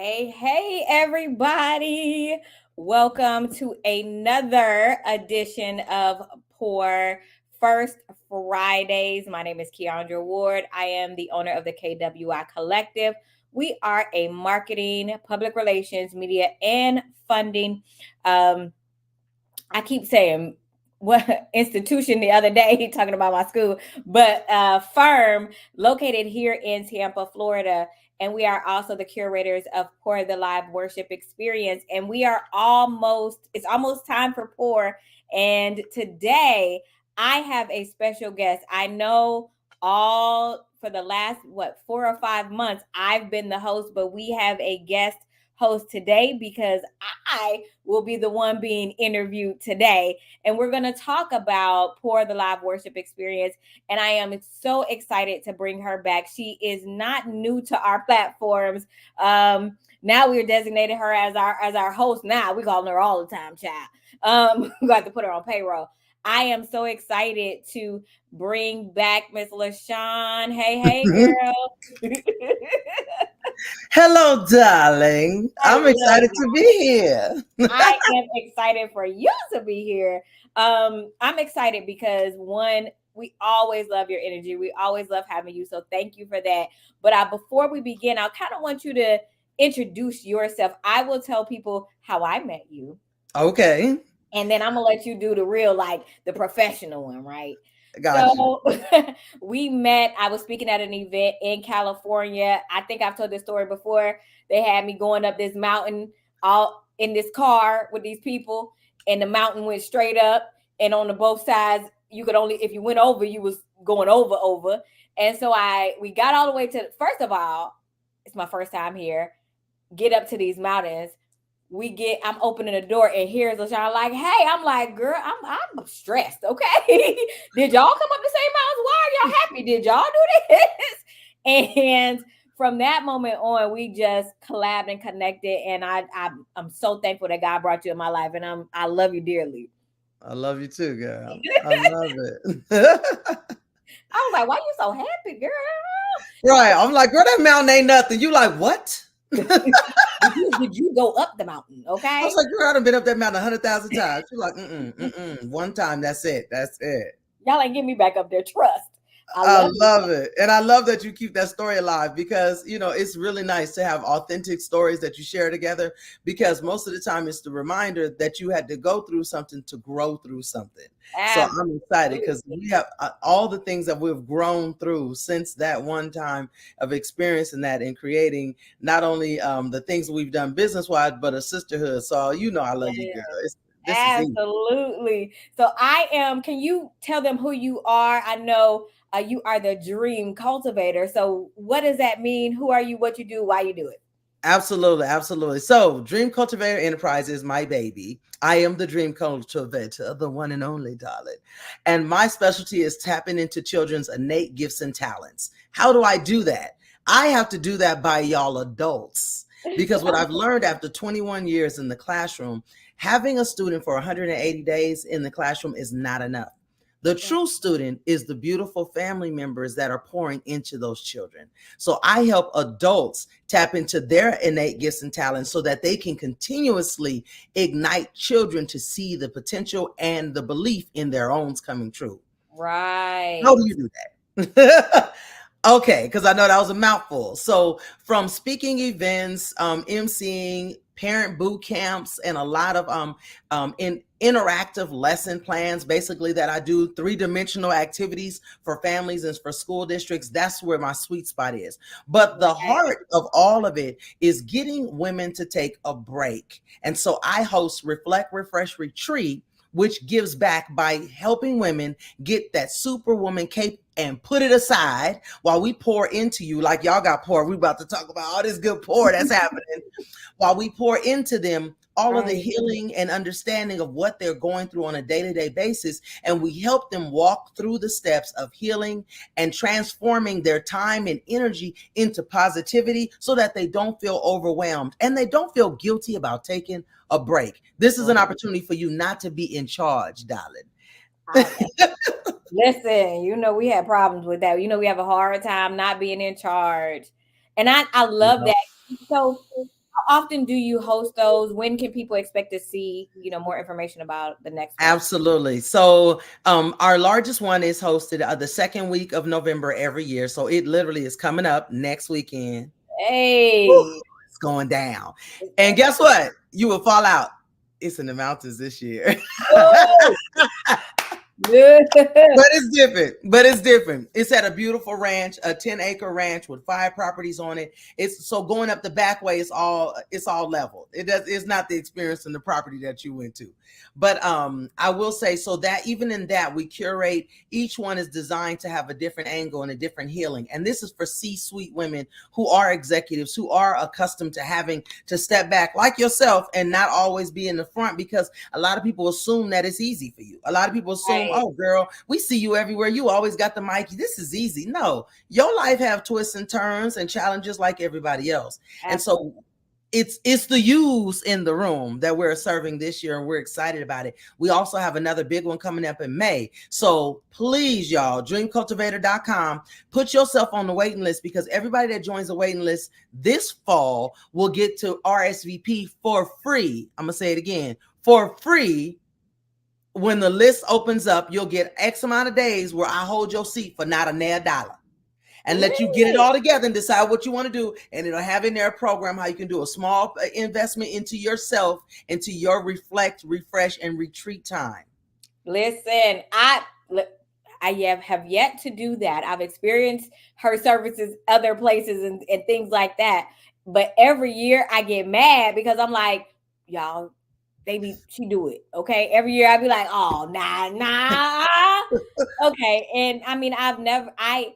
Hey, everybody. Welcome to another edition of Poor First Fridays. My name is Keandra Ward. I am the owner of the KWI Collective. We are a marketing, public relations, media, and funding I keep saying what institution the other day talking about my school, but firm located here in Tampa, Florida. And we are also the curators of Pour the Live Worship Experience. And it's almost time for Pour. And today I have a special guest. I know all for the last, 4 or 5 months, I've been the host, but we have a guest host today because I will be the one being interviewed today. And we're going to talk about Pour the Live Worship Experience. And I am so excited to bring her back. She is not new to our platforms. Now we're designated her as our host. Now we call her all the time, child. We got to put her on payroll. I am so excited to bring back Miss LaShaunn. Hey, girl. Hello, darling. I'm excited to be here. I am excited for you to be here. I'm excited because one, we always love your energy. We always love having you. So thank you for that. But before we begin, I kind of want you to introduce yourself. I will tell people how I met you. Okay. And then I'm gonna let you do the real, like the professional one, right? Gotcha. So we met. I was speaking at an event in California. I think I've told this story before. They had me going up this mountain all in this car with these people, and the mountain went straight up. And on the both sides, you could only, if you went over, you was going over. And so we got all the way to, first of all, it's my first time here. Get up to these mountains. I'm opening the door and here's LaShaunn like, hey, I'm like, girl, I'm stressed. Okay. Did y'all come up the same mountains? Why are y'all happy? Did y'all do this? And from that moment on, we just collabed and connected. And I'm so thankful that God brought you in my life. And I love you dearly. I love you too, girl. I love it. I was like, why you so happy, girl? Right. I'm like, girl, that mountain ain't nothing. You like, what? Did you go up the mountain? Okay. I was like, girl, I've been up that mountain 100,000 times. You're like, one time. That's it. Y'all ain't get me back up there. Trust. I love it. And I love that you keep that story alive because, it's really nice to have authentic stories that you share together because most of the time it's the reminder that you had to go through something to grow through something. Absolutely. So I'm excited because we have all the things that we've grown through since that one time of experiencing that and creating not only the things that we've done business-wise, but a sisterhood. So, I love you, girl. Absolutely. So can you tell them who you are? I know you are the dream cultivator. So what does that mean? Who are you? What you do? Why you do it? Absolutely. So Dream Cultivator Enterprise is my baby. I am the Dream Cultivator, the one and only, darling. And my specialty is tapping into children's innate gifts and talents. How do I do that? I have to do that by y'all adults. Because what I've learned after 21 years in the classroom, having a student for 180 days in the classroom is not enough. The true student is the beautiful family members that are pouring into those children. So I help adults tap into their innate gifts and talents so that they can continuously ignite children to see the potential and the belief in their own coming true. Right. How do you do that? Okay, because I know that was a mouthful. So from speaking events, emceeing, parent boot camps, and a lot of interactive lesson plans, basically that I do 3-dimensional activities for families and for school districts. That's where my sweet spot is. But the heart of all of it is getting women to take a break. And so I host Reflect, Refresh, Retreat, which gives back by helping women get that superwoman cape and put it aside while we pour into you. Like y'all got pour. We about to talk about all this good pour that's happening while we pour into them all of the healing and understanding of what they're going through on a day-to-day basis. And we help them walk through the steps of healing and transforming their time and energy into positivity so that they don't feel overwhelmed and they don't feel guilty about taking a break. This is an opportunity for you not to be in charge, darling. Listen, we have problems with that. We have a hard time not being in charge. And I love that. So How often do you host those? When can people expect to see, more information about the next one? Absolutely. So, our largest one is hosted the second week of November every year. So it literally is coming up next weekend. Woo, Hey. it's going down. And guess what? You will fall out. It's in the mountains this year. Oh, good. But it's different. But it's different. It's at a beautiful ranch, a 10-acre ranch with 5 properties on it. It's so going up the back way, it's all level. It's not the experience in the property that you went to. But I will say so that even in that we curate, each one is designed to have a different angle and a different healing. And this is for C-suite women who are executives, who are accustomed to having to step back like yourself and not always be in the front, because a lot of people assume that it's easy for you. A lot of people assume, Right. oh girl, we see you everywhere. You always got the mic. This is easy. No, your life have twists and turns and challenges like everybody else. And so Absolutely. it's the use in the room that we're serving this year, and we're excited about it. We also have another big one coming up in May. So please, y'all, dreamcultivator.com, put yourself on the waiting list, because everybody that joins the waiting list this fall will get to RSVP for free. I'm gonna say it again, for free. When the list opens up, you'll get X amount of days where I hold your seat for not a nair dollar, and let you get it Really? all together and decide what you want to do. And it'll have in there a program how you can do a small investment into yourself, into your reflect, refresh, and retreat time. Listen, I have yet to do that. I've experienced her services other places and things like that. But every year I get mad because I'm like, y'all, she do it. Okay. Every year I'd be like, oh, nah. Okay. And I mean, I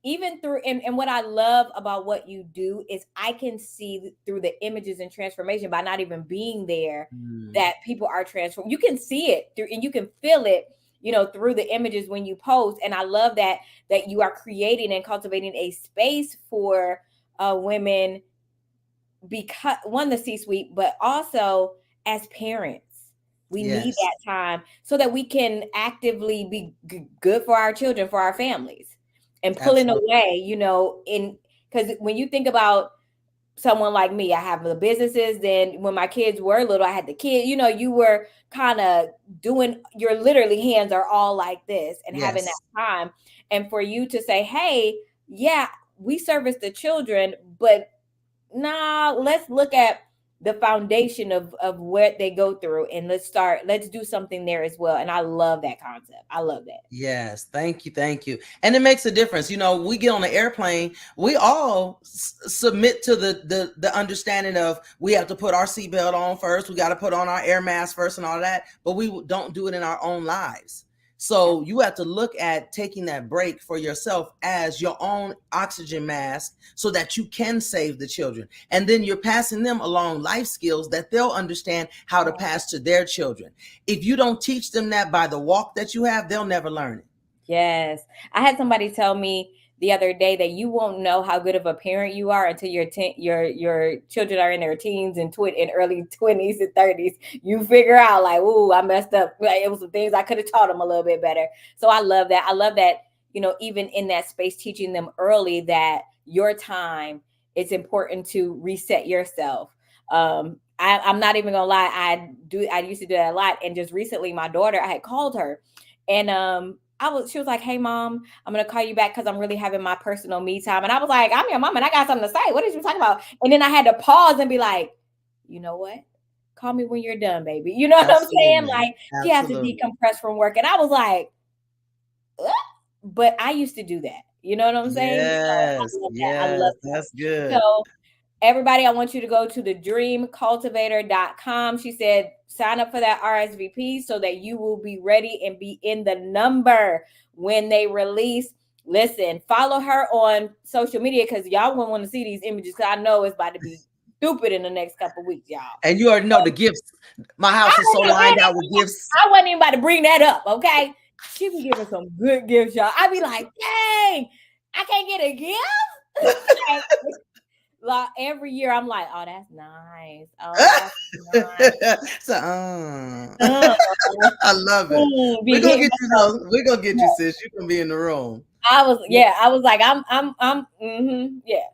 even through, and what I love about what you do is I can see through the images and transformation by not even being there, Mm, that people are transformed. You can see it through, and you can feel it, through the images when you post. And I love that you are creating and cultivating a space for women, because one, the C-suite, but also as parents. We need yes, that time so that we can actively be good for our children, for our families, and pulling absolutely. away, in because when you think about someone like me, I have the businesses. Then when my kids were little, I had the kid. You were kind of doing, your literally hands are all like this and having that Yes. time. And for you to say, hey, yeah, we service the children, but nah, let's look at the foundation of what they go through, and let's do something there as well. And I love that concept. I love that. Yes, thank you, thank you. And it makes a difference. We get on the airplane, we all submit to the understanding of we have to put our seatbelt on first, we got to put on our air mask first and all that, but we don't do it in our own lives. So you have to look at taking that break for yourself as your own oxygen mask so that you can save the children. And then you're passing them along life skills that they'll understand how to pass to their children. If you don't teach them that by the walk that you have, they'll never learn it. Yes. I had somebody tell me the other day that you won't know how good of a parent you are until your children are in their teens and early 20s and 30s. You figure out like, ooh, I messed up. Like, it was some things I could have taught them a little bit better. So I love that. I love that, even in that space, teaching them early that your time, it's important to reset yourself. I'm not even gonna lie. I used to do that a lot. And just recently my daughter, I had called her, and she was like, hey mom, I'm gonna call you back because I'm really having my personal me time. And I was like, I'm your mom and I got something to say. What is you talking about? And then I had to pause and be like, you know what? Call me when you're done, baby. You know what I'm saying? Absolutely. Like, she has to Absolutely. decompress from work. And I was like, "Ugh." But I used to do that. You know what I'm saying? So I Yes. love that. I Yes. love That's that. good. So everybody, I want you to go to the dreamcultivator.com. She said, sign up for that RSVP so that you will be ready and be in the number when they release. Listen, follow her on social media because y'all won't want to see these images because I know it's about to be stupid in the next couple of weeks, y'all. And you already know the gifts. My I house is so wasn't, man, lined out with gifts. I wasn't even about to bring that up, okay? She be giving some good gifts, y'all. I be like, dang, I can't get a gift. Like every year, I'm like, oh, that's nice. Oh, that's nice. So, Uh, I love it. be hitting myself. We're gonna get you, sis. You can be in the room. I was, yeah, I was like, I'm, yeah.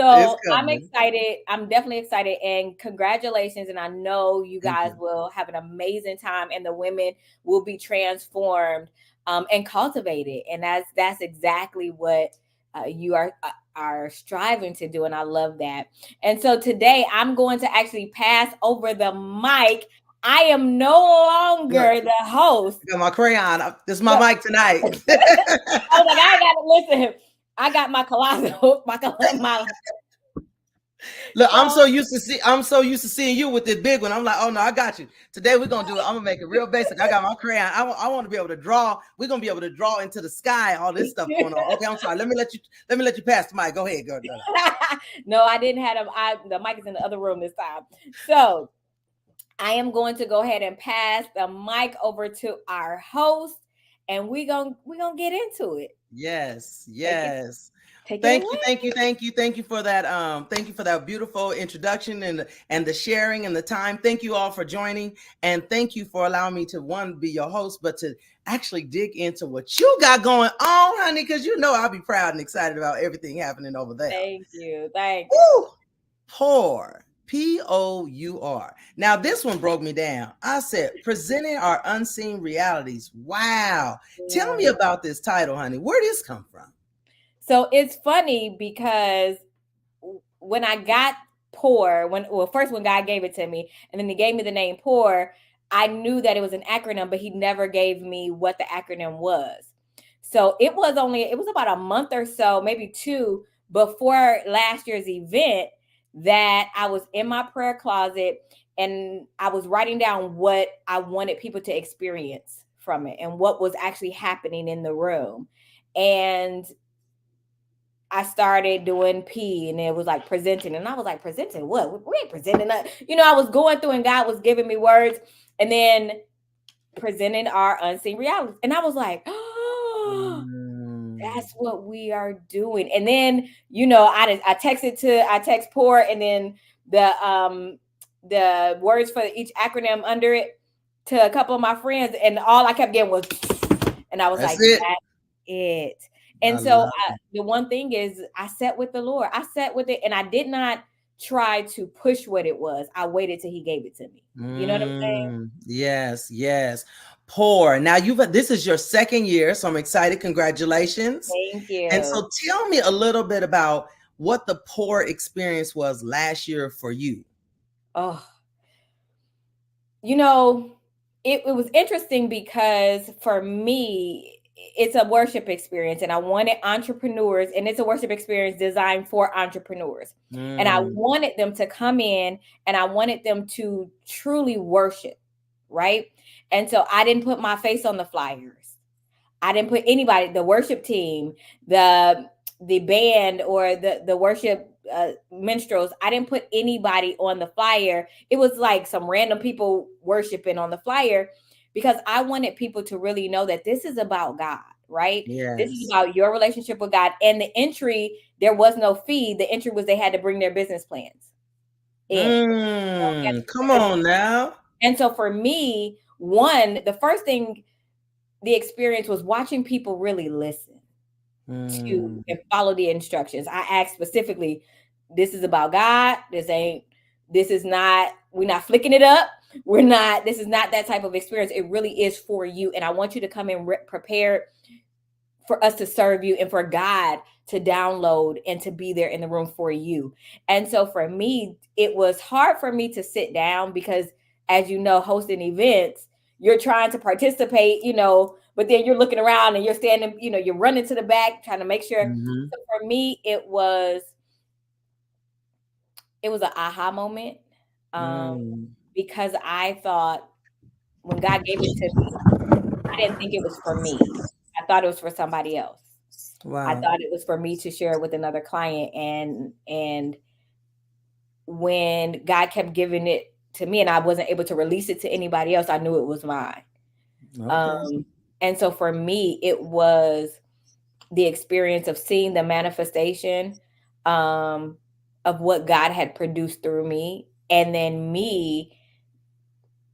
It's So I'm coming. excited. I'm definitely excited, and congratulations. And I know you Thank guys you. will have an amazing time, and the women will be transformed and cultivated. And that's exactly what you are striving to do, and I love that. And so today I'm going to actually pass over the mic. I am no Look, longer the host. I got my crayon. This is my Look, mic tonight. I was like, I got to listen. I got my colossal, my Look, so I'm so used to seeing you with this big one. I'm like, oh no, I got you. Today we're gonna do it. I'm gonna make it real basic. I got my crayon. I want to be able to draw. We're gonna be able to draw into the sky. All this stuff going on. Okay, I'm sorry. Let me let you pass the mic. Go ahead. Go. no, I didn't have the mic is in the other room this time. So I am going to go ahead and pass the mic over to our host, and we're gonna get into it. Yes, Take it, yes. take it Thank away. you, thank you for that. Thank you for that beautiful introduction and the sharing and the time. Thank you all for joining, and thank you for allowing me to one be your host, but to actually dig into what you got going on, honey, because you know I'll be proud and excited about everything happening over there. Thank you, thank you. Woo! Pour. P.O.U.R. Now, this one broke me down. I said, presenting our unseen realities. Wow. Tell me Yeah. about this title, honey. Where did this come from? So it's funny because when I got poor, first when God gave it to me, and then He gave me the name Poor, I knew that it was an acronym, but He never gave me what the acronym was. So it was about a month or so, maybe two, before last year's event that I was in my prayer closet and I was writing down what I wanted people to experience from it and what was actually happening in the room. And I started doing P, and it was like presenting. And I was like, presenting what? We ain't presenting that. I was going through and God was giving me words, and then presenting our unseen realities. And I was like, oh, Mm. that's what we are doing. And then, I text Pour, and then the words for each acronym under it to a couple of my friends, and all I kept getting was, and I was That's like, it. that's it. I And so love it. the one thing is, I sat with the Lord. I sat with it, and I did not try to push what it was. I waited till He gave it to me. You know what I'm saying? Yes, yes. Pour. Now this is your second year, so I'm excited. Congratulations. Thank And you. so tell me a little bit about what the Pour experience was last year for you. Oh, you know, it was interesting because for me, it's a worship experience, and I wanted entrepreneurs, and it's a worship experience designed for entrepreneurs. And I Mm, wanted them to come in, and I wanted them to truly worship, right? And so I didn't put my face on the flyers. I didn't put anybody, the worship team, the band, or the worship minstrels. I didn't put anybody on the flyer. It was like some random people worshiping on the flyer, because I wanted people to really know that this is about God, right? This is yes. about your relationship with God. And the entry, there was no fee. The entry was they had to bring their business plans in. Come on now. And so for me, the first thing, the experience was watching people really listen to Mm, and follow the instructions. I asked specifically, this is about God. This is not, we're not flicking it up. This is not that type of experience. It really is for you. And I want you to come in prepared for us to serve you and for God to download and to be there in the room for you. And so for me, it was hard for me to sit down because, as you know, hosting events, you're trying to participate, but then you're looking around and you're standing, you're running to the back trying to make sure. mhm, So for me, it was an aha moment, um, mm. because I thought, when God gave it to me, I didn't think it was for me. I thought it was for somebody else. I Wow. thought it was for me to share with another client, and when God kept giving it to me and I wasn't able to release it to anybody else, I knew it was mine. Okay. Um and so for me, it was the experience of seeing the manifestation um of what God had produced through me, and then me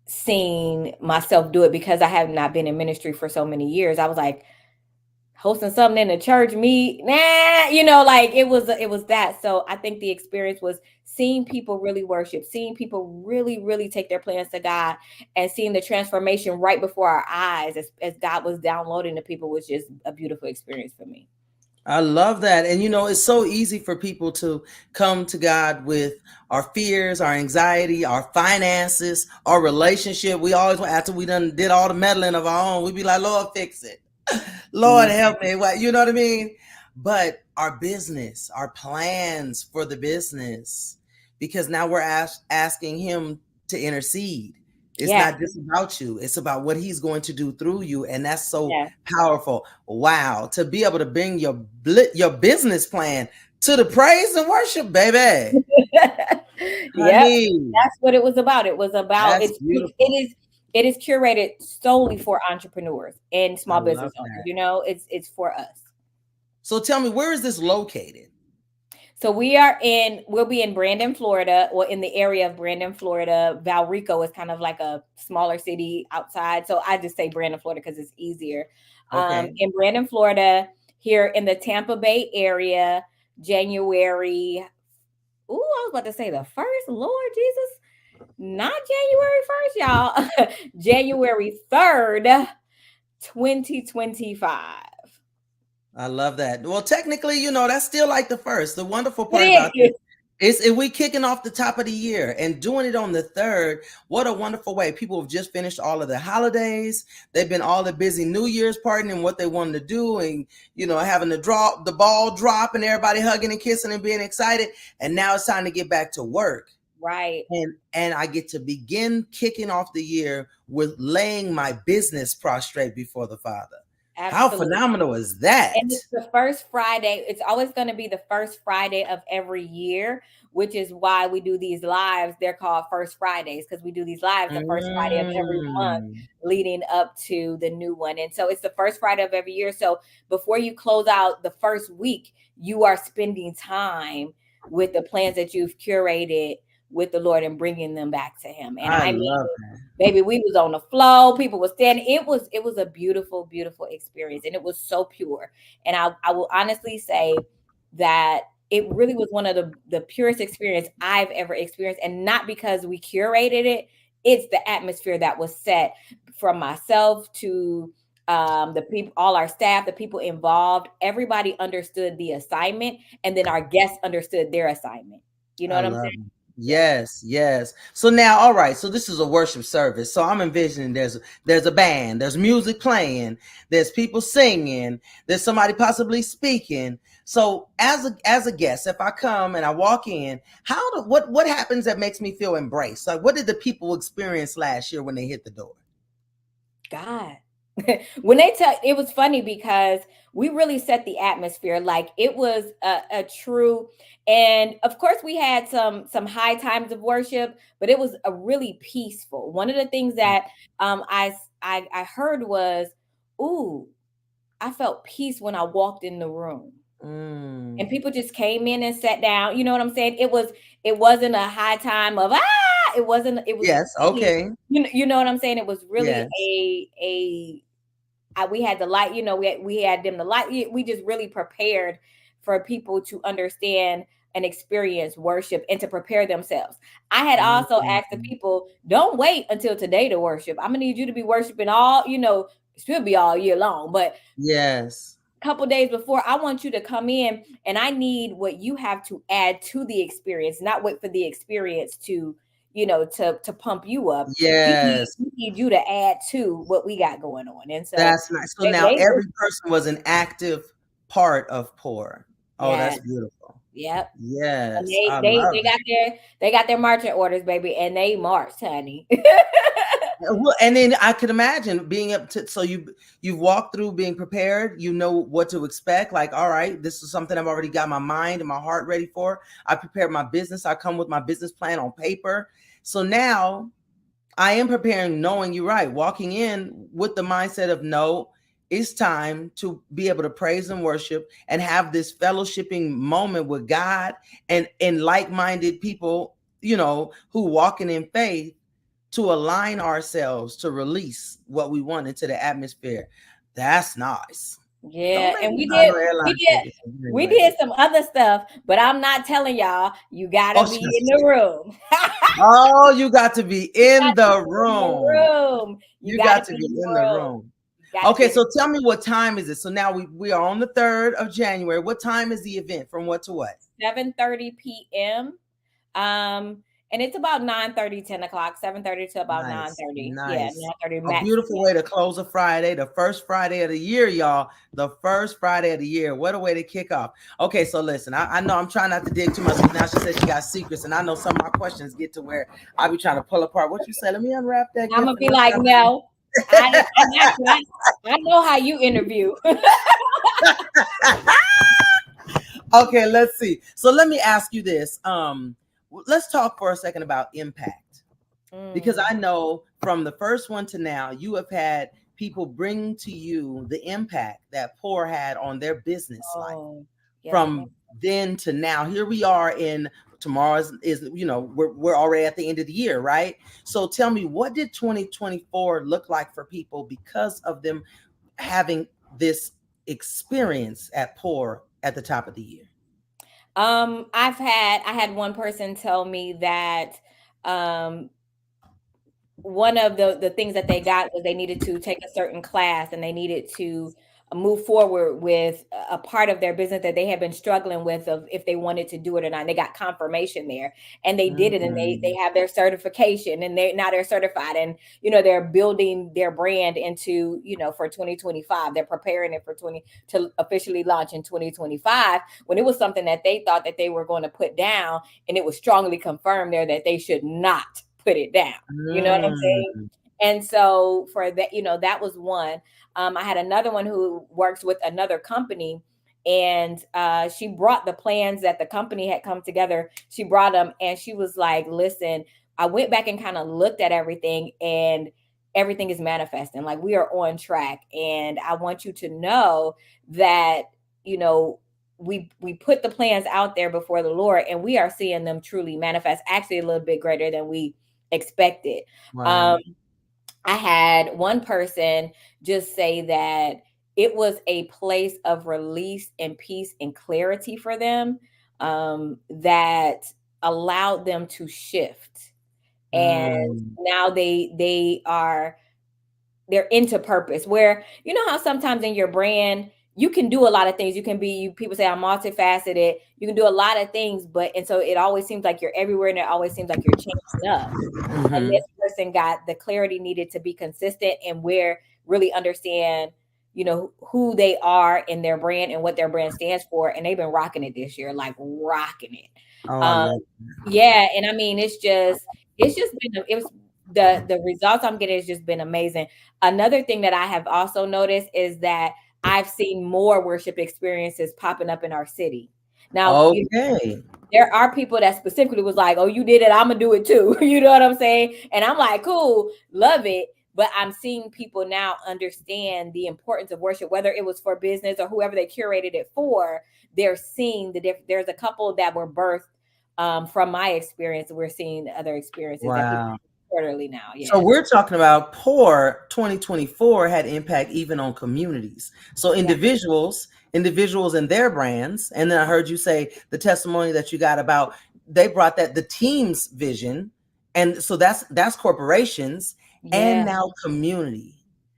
seeing myself do it, because I have not been in ministry for so many years. I was like, hosting something in the church meet. Like it was that. So I think the experience was seeing people really worship, seeing people really, really take their plans to God, and seeing the transformation right before our eyes as God was downloading to people was just a beautiful experience for me. I love that. And it's so easy for people to come to God with our fears, our anxiety, our finances, our relationship. We always, after we done did all the meddling of our own, we be like, Lord, fix it. Lord, Mhm. help me. You know what I mean? But our business, our plans for the business, because now we're asking Him to intercede. It's Yeah, not just about you, it's about what He's going to do through you. And that's so yeah. powerful. Wow. To be able to bring your business plan to the praise and worship, baby. Yep, Honey, that's what it was about. It was about that's it's it beautiful. is it is curated solely for entrepreneurs and I small business love owners. that. It's for us. So tell me, where is this located? So we'll be in Brandon, Florida, or in the area of Brandon, Florida. Valrico is kind of like a smaller city outside. So I just say Brandon, Florida because it's easier. Okay. In Brandon, Florida, here in the Tampa Bay area, January. Ooh, I was about to say the first, Lord Jesus. Not January 1st, y'all. January 3rd, 2025. I love that. Well, technically, that's still like the first. The wonderful part It about is. this is if we kicking off the top of the year and doing it on the third. What a wonderful way. People have just finished all of the holidays. They've been all the busy New Year's partying and what they wanted to do, and having the ball drop and everybody hugging and kissing and being excited. And now it's time to get back to work. Right. And I get to begin kicking off the year with laying my business prostrate before the Father. How Absolutely. phenomenal is that? And it's the first Friday. It's always going to be the first Friday of every year, which is why we do these lives. They're called First Fridays because we do these lives the first Friday of every month Mm, leading up to the new one. And so it's the first Friday of every year. So before you close out the first week, you are spending time with the plans that you've curated with the Lord and bringing them back to Him. And I I mean, love baby, we was on the flow. People were standing. It was a beautiful, beautiful experience, and it was so pure. And I will honestly say that it really was one of the purest experience I've ever experienced, and not because we curated it. It's the atmosphere that was set from myself to the people, all our staff, the people involved. Everybody understood the assignment, and then our guests understood their assignment. You know I what I'm love saying? it. Yeah. Yes, yes. So now, all right. So this is a worship service. So I'm envisioning there's a band, there's music playing, there's people singing, there's somebody possibly speaking. So as a guest, if I come and I walk in, what happens that makes me feel embraced? Like, what did the people experience last year when they hit the door? God. When they tell, it was funny because we really set the atmosphere. Like it was a true, and of course we had some high times of worship, but it was a really peaceful. One of the things that I heard was, ooh, I felt peace when I walked in the room. And Mm. people just came in and sat down. You know what I'm saying? It wasn't a high time of it wasn't, it was Yes. really, Okay. you know what I'm saying? It was really Yes. we had the light, we had them the light. We just really prepared for people to understand and experience worship and to prepare themselves. I had also asked the Mm. people, don't wait until today to worship. I'm gonna need you to be worshiping all, it should be all year long, but Yes. couple days before, I want you to come in and I need what you have to add to the experience, not wait for the experience to pump you up. we need, Yes. we need you to add to what we got going on. And so That's nice. So baby, now every person was an active part of P.O.U.R. Oh, yeah, that's beautiful. yep. And Yes, they I they love they that. got their marching orders, baby, and they marched, honey. Well, and then I could imagine being up to, so you've walked through being prepared. You know what to expect. Like, all right, this is something I've already got my mind and my heart ready for. I prepared my business. I come with my business plan on paper. So now I am preparing, knowing you're right, walking in with the mindset of no, it's time to be able to praise and worship and have this fellowshipping moment with God and like-minded people, who walking in faith to align ourselves to release what we want into the atmosphere. That's nice. Don't Yeah, make and me buy no we airline did tickets in we January. did some other stuff, but I'm not telling y'all. You Oh, gotta be in shucks. the room. Oh, you got to be in Got to the be in the room. room. You You gotta got to be be in the in the room. room. You gotta be Okay, in the so tell me, what time is it? So now we are on the 3rd of January. What time is the event? From what to what? 7:30 p.m. And it's about 9:30, 10 o'clock, 7:30 to about Nice, 9:30. Yeah, nice. 9:30 A max. beautiful way to close a Friday, the first Friday of the year, y'all. The first Friday of the year. What a way to kick off. Okay, so listen, I know I'm trying not to dig too much. Now she said she got secrets, and I know some of my questions get to where I'll be trying to pull apart what you say. Let me unwrap that I'm gift gonna and be let's like, go. no, I got you. I know how you interview. Okay, let's see. So let me ask you this. Let's talk for a second about impact. Because Mm. I know from the first one to now, you have had people bring to you the impact that P.O.U.R had on their business life. Oh, yes, ma'am. From then to now, here we are in tomorrow is we're already at the end of the year, right? So tell me, what did 2024 look like for people because of them having this experience at P.O.U.R at the top of the year? I had one person tell me that um one of the things that they got was they needed to take a certain class and they needed to move forward with a part of their business that they had been struggling with of if they wanted to do it or not. And they got confirmation there and they did it and they Mm. have their certification and they're certified and they're building their brand into for 2025. They're preparing it for 20 to officially launch in 2025 when it was something that they thought that they were going to put down, and it was strongly confirmed there that they should not put it down. You know what I'm saying? Mm. And so for that, that was one. I had another one who works with another company, and she brought the plans that the company had come together. She brought them, and she was like, "Listen, I went back and kind of looked at everything, and everything is manifesting. Like we are on track, and I want you to know that you know." We put the plans out there before the Lord, and we are seeing them truly manifest. Actually, a little bit greater than we expected. Wow. Um, I had one person just say that it was a place of release and peace and clarity for them, that allowed them to shift. And Mm. now they're into purpose, where how sometimes in your brand you can do a lot of things. You can be, people say I'm multifaceted. You can do a lot of things, and so it always seems like you're everywhere and it always seems like you're changing up. And Mhm. this person got the clarity needed to be consistent and where really understand who they are in their brand and what their brand stands for, and they've been rocking it this year, like rocking it. Oh, I um love yeah, and I mean it's just been it was the results I'm getting has just been amazing. Another thing that I have also noticed is that I've seen more worship experiences popping up in our city now. okay. There are people that specifically was like, "Oh, you did it, I'm gonna do it too." You know what I'm saying? And I'm like, "Cool, love it." But I'm seeing people now understand the importance of worship, whether it was for business or whoever they curated it for. They're seeing there's a couple that were birthed from my experience. We're seeing other experiences that people Wow. quarterly now. So Yeah, we're talking about P.O.U.R 2024 had impact even on communities. So yeah, individuals and their brands. And then I heard you say the testimony that you got about they brought that the team's vision. And so that's corporations and yeah. now community.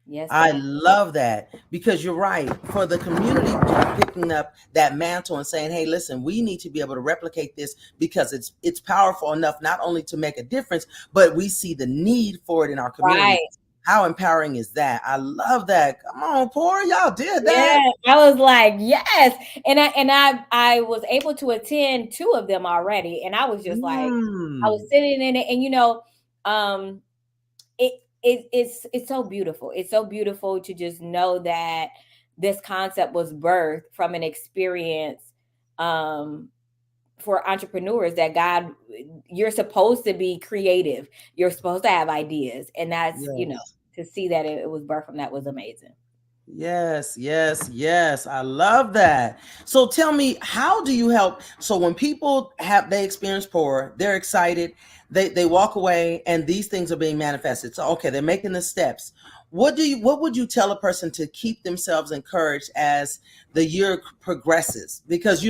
Yes, I ma'am. love that because you're right. For the community picking up that mantle and saying, "Hey, listen, we need to be able to replicate this because it's powerful enough not only to make a difference, but we see the need for it in our community." Right. How empowering is that? I love that. Come on, P.O.U.R, y'all did that. Yeah, I was like, yes. And I was able to attend two of them already. And I was just like, I was Mm. sitting in it, and um it's so beautiful. It's so beautiful to just know that this concept was birthed from an experience um for entrepreneurs, that God, you're supposed to be creative. You're supposed to have ideas. And that's, Yes. to see that it was birthed from that was amazing. Yes, yes, yes. I love that. So tell me, how do you help? So when people they experience P.O.U.R, they're excited, they walk away and these things are being manifested. So okay, they're making the steps. what would you tell a person to keep themselves encouraged as the year progresses? Because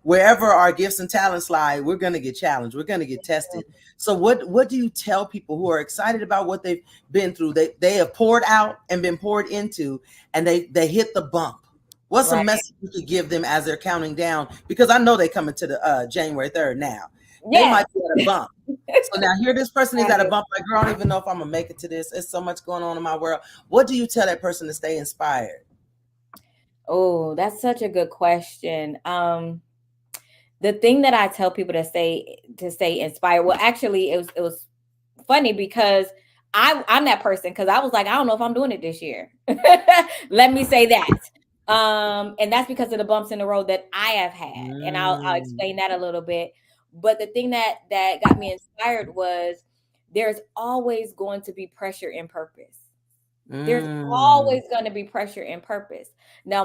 wherever our gifts and talents lie, we're going to get challenged, we're going to get tested. So what do you tell people who are excited about what they've been through? They have poured out and been poured into, and they hit the bump. What's a Right. message you could give them as they're counting down? Because I know they coming to the January 3rd now. They Yes. might be at a bump. So now here this person is at a bump, like, girl, I don't even know if I'm gonna make it to this. There's so much going on in my world. What do you tell that person to stay inspired? Oh, that's such a good question. The thing that I tell people to stay inspired. Well, actually, it was funny because I'm that person, because I was like, I don't know if I'm doing it this year. Let me say that. And that's because of the bumps in the road that I have had, and I'll Mm, explain that a little bit. But the thing that got me inspired was there's always going to be pressure and purpose. There's mm, always going to be pressure and purpose. Now,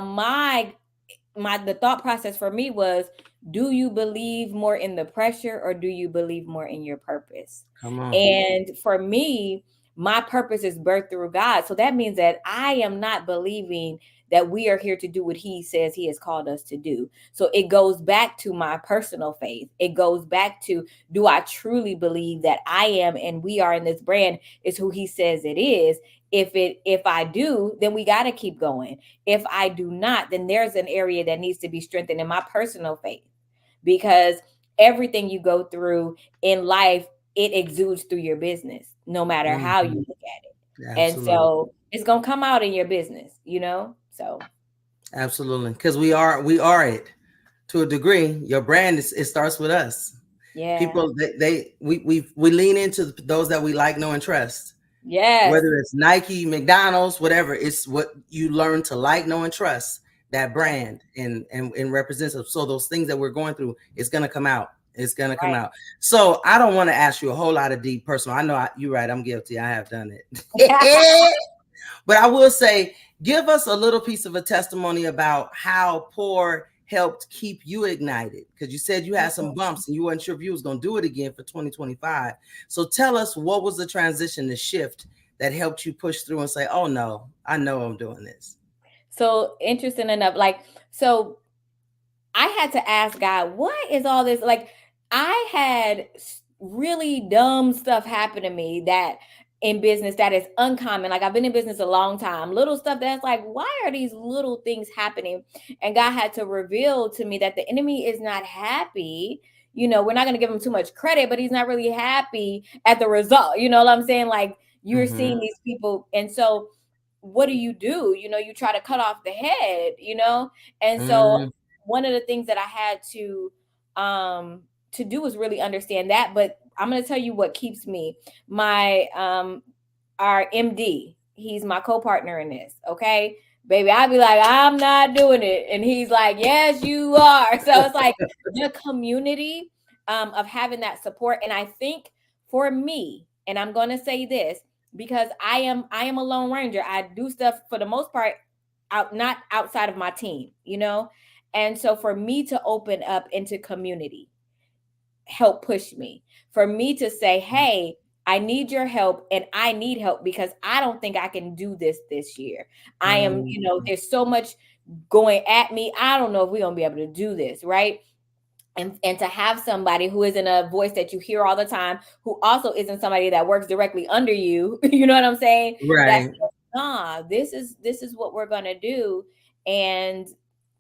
the thought process for me was, do you believe more in the pressure, or do you believe more in your purpose? come on. And for me, my purpose is birthed through God. So that means that I am not believing that we are here to do what he says he has called us to do. So it goes back to my personal faith. It goes back to, do I truly believe that I am and we are in this brand is who he says it is? If I do, then we got to keep going. If I do not, then there's an area that needs to be strengthened in my personal faith, because everything you go through in life, it exudes through your business, no matter how you Mhm. look at it. And Absolutely. so it's gonna come out in your business, you know? So Absolutely. Because we are it to a degree. Your brand it starts with us. yeah. People we lean into those that we like, know, and trust. Yes. Whether it's Nike, McDonald's, whatever, it's what you learn to like, know, and trust that Yes. brand and represents it. So those things that we're going through, it's gonna come out. It's gonna come Right. out. So I don't want to ask you a whole lot of deep personal. I know you're right. I'm guilty. I have done it. But I will say, give us a little piece of a testimony about how P.O.U.R helped keep you ignited, because you said you had some bumps and you weren't sure if you was going to do it again for 2025. So tell us, what was the transition, the shift that helped you push through and say, oh no, I know I'm doing this? So interesting enough, so I had to ask God, what is all this? Like, I had really dumb stuff happen to me that in business that is uncommon. Like, I've been in business a long time. Little stuff that's like, why are these little things happening? And God had to reveal to me that the enemy is not happy. We're not going to give him too much credit, but he's not really happy at the result. You know what I'm saying? Like, you're Mm-hmm. seeing these people. And so what do? You try to cut off the head. And so Mm-hmm. one of the things that I had to do was really understand that. But I'm going to tell you what keeps me. My our MD, he's my co-partner in this. Okay, baby, I'd be like, I'm not doing it, and he's like, yes, you are. So it's like the community of having that support. And I think for me, and I'm going to say this because I am a lone ranger. I do stuff for the most part not outside of my team. And so for me to open up into community help push me, for me to say, hey, I need your help and I need help because I don't think I can do this year. I am, Mm-hmm. there's so much going at me. I don't know if we're going to be able to do this, right? And to have somebody who isn't a voice that you hear all the time, who also isn't somebody that works directly under you, you know what I'm saying? That's, Right. nah, this is what we're gonna do, and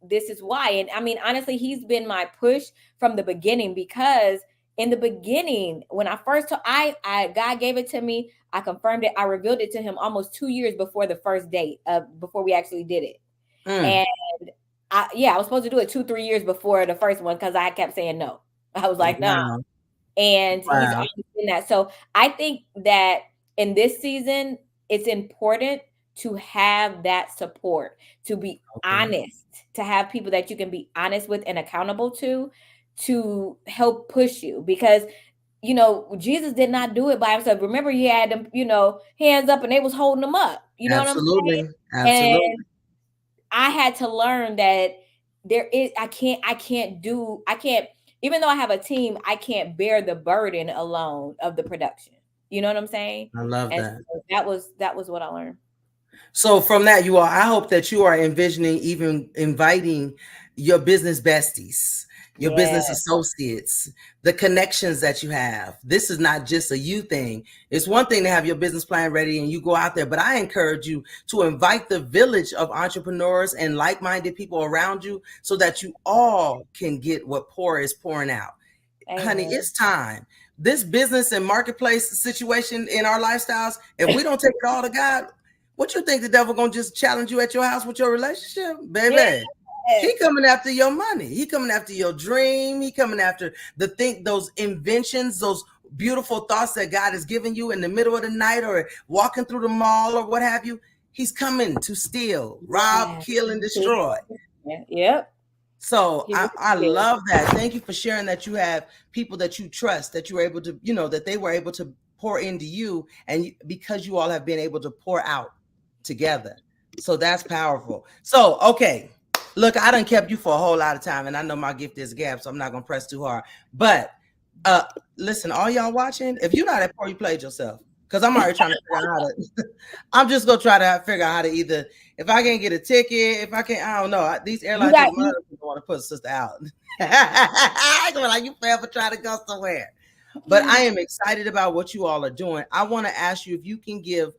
this is why. And I mean, honestly, he's been my push from the beginning, because in the beginning, when I first I God gave it to me, I confirmed it, I revealed it to him almost 2 years before the first date, before we actually did it. Mm. And I was supposed to do it 2-3 years before the first one because I kept saying no. I was like, nah. Wow. And he's Wow. always been that. So I think that in this season, it's important to have that support, to be Okay. honest, to have people that you can be honest with and accountable to help push you. Because Jesus did not do it by himself. Remember, he had them, hands up and they was holding them up. You know what I'm Absolutely. saying? Absolutely. I had to learn that I can't, even though I have a team, I can't bear the burden alone of the production. You know what I'm saying? I love And that. so that was what I learned. So from that, you all, I hope that you are envisioning even inviting your business besties, your Yeah. business associates, the connections that you have. This is not just a you thing. It's one thing to have your business plan ready and you go out there, but I encourage you to invite the village of entrepreneurs and like-minded people around you so that you all can get what Pour is pouring out. Honey, Amen. it's time. This business and marketplace situation in our lifestyles, if we don't take it all to God, what you think the devil gonna just challenge you at your house with your relationship, baby? He Yes. coming after your money. He coming after your dream. He coming after those inventions, those beautiful thoughts that God has given you in the middle of the night or walking through the mall or what have you. He's coming to steal, rob, Yeah. kill, and destroy. Yeah. Yep. So He I really is. love that. Thank you for sharing that you have people that you trust, that you were able to, that they were able to pour into you, and because you all have been able to pour out together. So that's powerful. So, okay. Look, I done kept you for a whole lot of time, and I know my gift is gap, so I'm not gonna press too hard. But listen, all y'all watching, if you're not at Pour, you played yourself. Because I'm already trying to figure out how to I'm just gonna try to figure out how to either, if I can't get a ticket, if I can't, I don't know. These You airline got tickets, my you, husband want to put a sister out. I go like, you forever try to go somewhere. But I am excited about what you all are doing. I want to ask you if you can give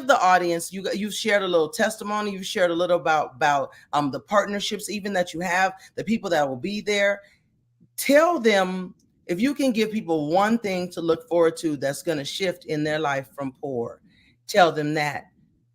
the audience, you've shared a little testimony, you've shared a little about the partnerships even that you have, the people that will be there. Tell them, if you can give people one thing to look forward to that's going to shift in their life from Pour, tell them that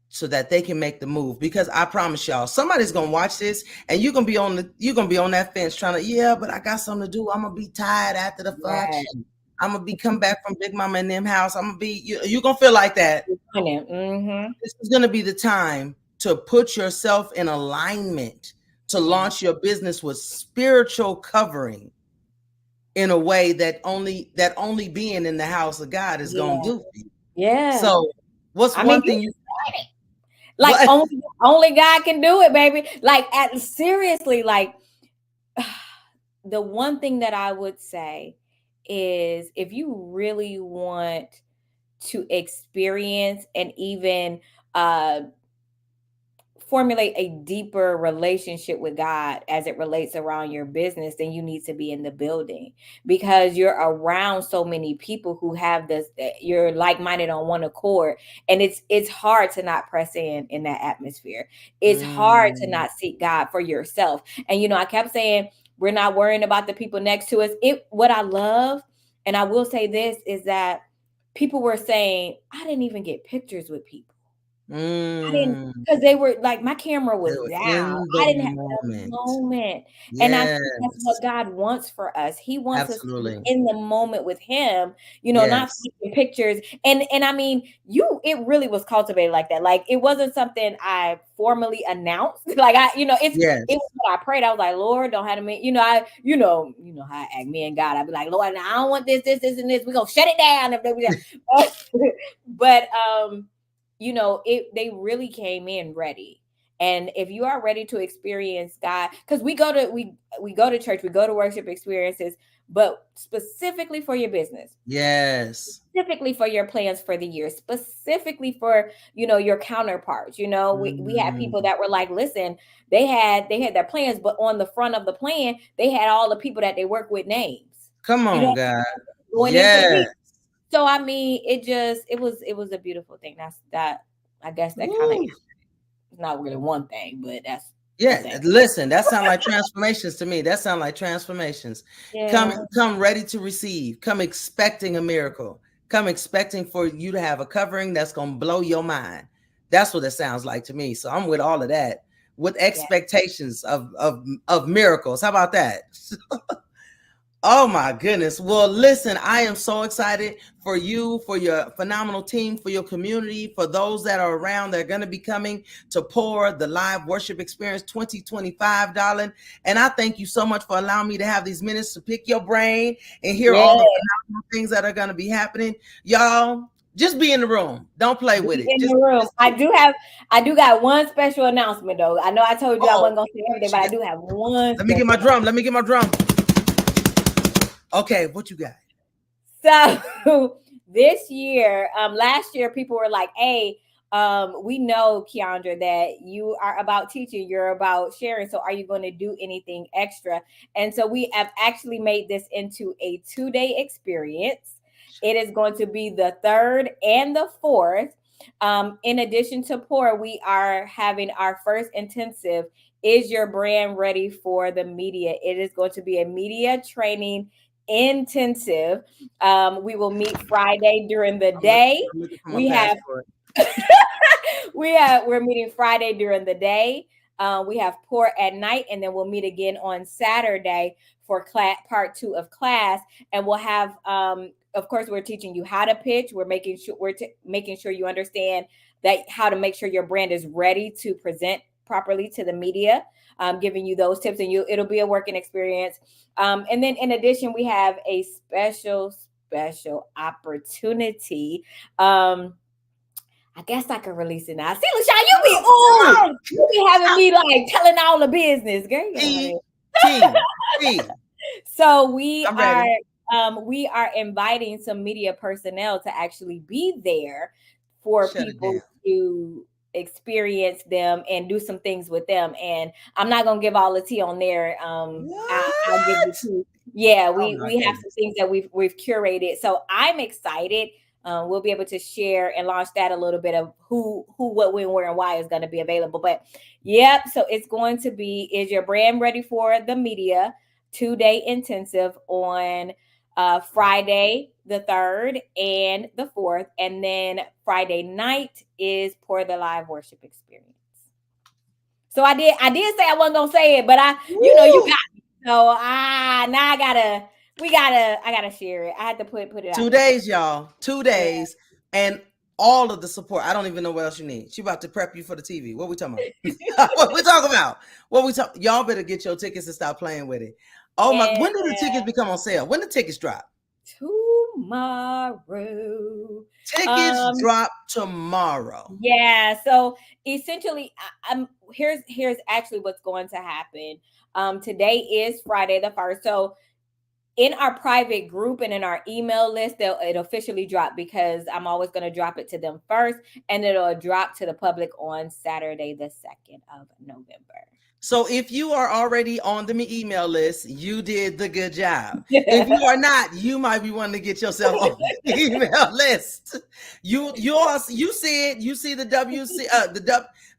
so that they can make the move. Because I promise y'all, somebody's gonna watch this and you're gonna be on that fence trying to, yeah, but I got something to do. I'm gonna be tired after the yeah. function. I'm gonna be come back from Big Mama and them house. I'm gonna be, you're gonna feel like that. Mm-hmm. This is gonna be the time to put yourself in alignment to launch your business with spiritual covering in a way that only being in the house of God is gonna Yeah. do for you. Yeah. So what's I mean, one thing you like what only God can do it, baby. Like seriously, like the one thing that I would say is if you really want to experience and even formulate a deeper relationship with God as it relates around your business, then you need to be in the building because you're around so many people who have this, you're like-minded on one accord. And it's hard to not press in that atmosphere. It's hard to Mm. not seek God for yourself. And I kept saying, we're not worrying about the people next to us. What I love, and I will say this, is that people were saying, I didn't even get pictures with people. I didn't, Mm. because they were like, my camera They was were down. in I the didn't have the moment. moment. And I think that's Yes, what God wants for us. He wants us to be absolutely. in the moment with him, not Yes, taking pictures. And I mean, it really was cultivated like that. Like it wasn't something I formally announced. Like it yes, was what I prayed. I was like, Lord, don't have me, how I act, me and God. I'd be like, Lord, I don't want this, and this. We're gonna shut it down. But they really came in ready. And if you are ready to experience God, because we go to church, we go to worship experiences, but specifically for your business, yes. specifically for your plans for the year, specifically for your counterparts. We had people Mm. that were like, listen, they had their plans, but on the front of the plan, they had all the people that they work with names. Come You on, know, God. going into the Yes. year. So I mean, it was a beautiful thing. That I guess that kind of Woo. is not really one thing, but that's a Yeah, thing. listen, that sound like transformations to me. That sound like transformations. Come, Yeah, come ready to receive. Come expecting a miracle. Come expecting for you to have a covering that's gonna blow your mind. That's what it sounds like to me. So I'm with all of that, with yeah, expectations of miracles. How about that? Oh my goodness. Well, listen, I am so excited for you, for your phenomenal team, for your community, for those that are around that are going to be coming to Pour the live worship experience 2025, darling. And I thank you so much for allowing me to have these minutes to pick your brain and hear yeah. all the phenomenal things that are going to be happening. Y'all, just be in the room. Don't play with Be it. in the room. Just I do got one special announcement though. I know I told you I oh, wasn't gonna say everything, what you but I got? do have one Let me get special my announcement. drum. Let me get my drum. Okay, what you got? So this year, last year, people were like, "Hey, we know, Keandra, that you are about teaching, you're about sharing. So are you going to do anything extra? And so we have actually made this into a 2-day experience. It is going to be the 3rd and the 4th. In addition to P.O.U.R, we are having our first intensive. Is your brand ready for the media? It is going to be a media training intensive. We will meet Friday during the day. I'm looking for my We have passport. we're meeting Friday during the day. We have P.O.U.R at night, and then we'll meet again on Saturday for part 2 of class. And we'll have, of course, we're teaching you how to pitch. We're making sure making sure you understand that how to make sure your brand is ready to present properly to the media. Giving you those tips, and it'll be a working experience. And then in addition, we have a special opportunity. I guess I could release it now. See, LaShawn, Come on. you be having me like telling all the business, girl. Get out of T, here. T, T. So I'm ready. we are inviting some media personnel to actually be there for Shut it people down. to experience them and do some things with them. And I'm not gonna give all the tea on there. I'll give What? the tea. Yeah, Oh we my we have some goodness. things that we've curated. So I'm excited. We'll be able to share and launch that a little bit of who, what, when, where, and why is going to be available. But yep, so it's going to be Is Your Brand Ready for the Media 2-day intensive on Friday the 3rd and the 4th, and then Friday night is for the live worship experience. So I did say I wasn't gonna say it, but you Woo! got me. So now I gotta share it. I had to put it out 2 there. days, y'all. 2 days, and all of the support. I don't even know what else you need. She about to prep you for the TV. What we talking about? What we talking about? What we talk? Y'all better get your tickets and stop playing with it. Oh my! And When do the tickets become on sale? When the tickets drop? tomorrow. Tickets Um, drop tomorrow. yeah. So essentially, I'm here's actually what's going to happen. Today is Friday the 1st. So in our private group and in our email list, it officially drop because I'm always going to drop it to them first, and it'll drop to the public on Saturday the 2nd of November. So if you are already on the email list, you did the good job. If you are not, you might be wanting to get yourself on the email list. You see it. You see the WC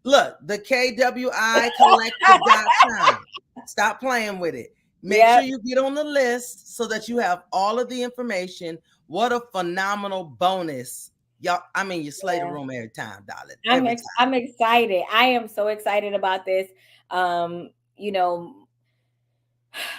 look, the KWI collective.com. Stop playing with it. Make sure Yep. you get on the list so that you have all of the information. What a phenomenal bonus. Y'all, I mean, you slay the Yeah. room every time, darling. Every time. I'm excited. I am so excited about this. You know,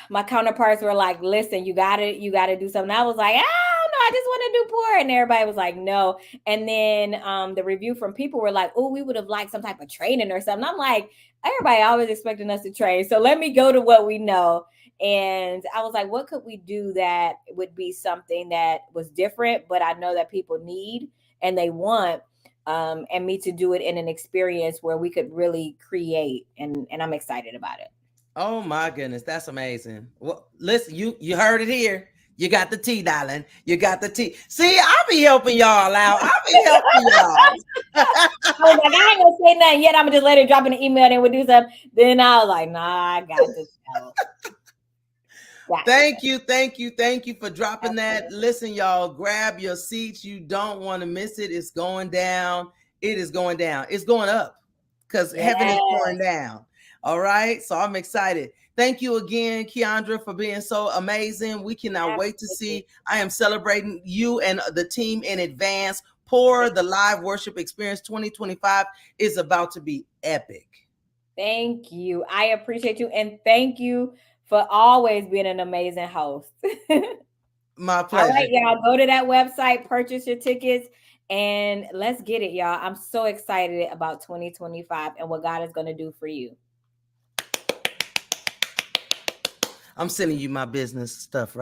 my counterparts were like, listen, you gotta do something. I was like, no, I just want to do P.O.U.R. And everybody was like, no. And then the review from people were like, oh, we would have liked some type of training or something. I'm like, everybody always expecting us to train. So let me go to what we know. And I was like, what could we do that would be something that was different, but I know that people need and they want, and me to do it in an experience where we could really create. And I'm excited about it. Oh my goodness, that's amazing. Well, listen, you heard it here. You got the tea, darling. You got the tea. See, I'll be helping y'all out. I'll be helping y'all. I was like, I ain't gonna say nothing yet. I'm gonna just let her drop in the email and we'll do something. Then I was like, nah, I got to go. Thank you, thank you, thank you for dropping that. Absolutely. Listen, y'all, grab your seats. You don't want to miss it. It's going down. It is going down. It's going up because heaven is pouring Yes, down. All right. So I'm excited. Thank you again, Keandra, for being so amazing. We cannot wait to absolutely. see. I am celebrating you and the team in advance. Pour the live worship experience 2025 is about to be epic. Thank you. I appreciate you. And thank you for always being an amazing host. My All right, pleasure. y'all. Go to that website, purchase your tickets, and let's get it, y'all. I'm so excited about 2025 and what God is going to do for you. I'm sending you my business stuff right